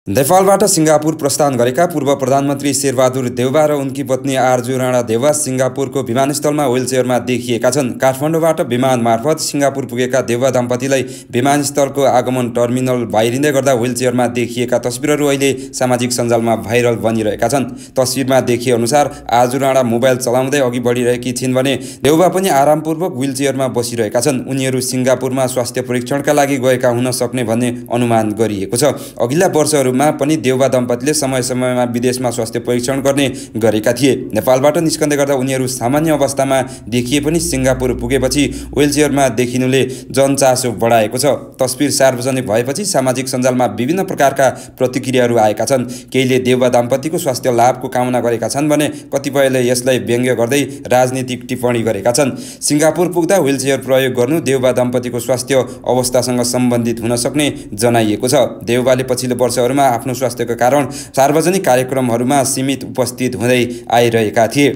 नेपालबाट सिङ्गापुर प्रस्थान गरेका पूर्व प्रधानमन्त्री शेरबहादुर देउवा र उनकी पत्नी आरजू राणा देउवा सिङ्गापुरको विमानस्थलमा व्हीलचेयरमा देखिएका छन्। काठमाडौँबाट विमान मार्फत सिङ्गापुर पुगेका देउवा दम्पतिलाई विमानस्थलको आगमन टर्मिनल बाहिरिँदै गर्दा व्हीलचेयरमा देखिएका तस्बिरहरू अहिले सामाजिक सञ्जालमा भाइरल बनिरहेका छन्। तस्बिरमा देखिए अनुसार आरजू राणा मोबाइल चलाउँदै अघि बढिरहेकी छिन् भने देउवा पनि आरामपूर्वक व्हीलचेयरमा बसिरहेका छन्। उनीहरू सिङ्गापुरमा स्वास्थ्य परीक्षणका लागि गएका हुन सक्ने भन्ने अनुमान गरिएको छ। अघिल्ला वर्षहरू पनि देउवा दम्पतिले समय समयमा विदेशमा स्वास्थ्य परीक्षण गर्ने गरेका थिए। नेपालबाट निस्कँदै गर्दा उनीहरू सामान्य अवस्थामा देखिए पनि सिङ्गापुर पुगेपछि व्हीलचेयरमा देखिनुले जनचासो बढाएको छ। तस्बिर सार्वजनिक भएपछि सामाजिक सञ्जालमा विभिन्न प्रकारका प्रतिक्रियाहरू आएका छन्। केहीले देउवा दम्पतिको स्वास्थ्य लाभको कामना गरेका छन् भने कतिपयले यसलाई व्यङ्ग्य गर्दै राजनीतिक टिप्पणी गरेका छन्। सिङ्गापुर पुग्दा व्हीलचेयर प्रयोग गर्नु देउवा दम्पतिको स्वास्थ्य अवस्थासँग सम्बन्धित हुन सक्ने जनाइएको छ। देउवाले पछिल्लो वर्षहरूमा आफ्नो स्वास्थ्यका कारण सार्वजनिक कार्यक्रमहरूमा सीमित उपस्थित हुँदै आइरहेका थिए।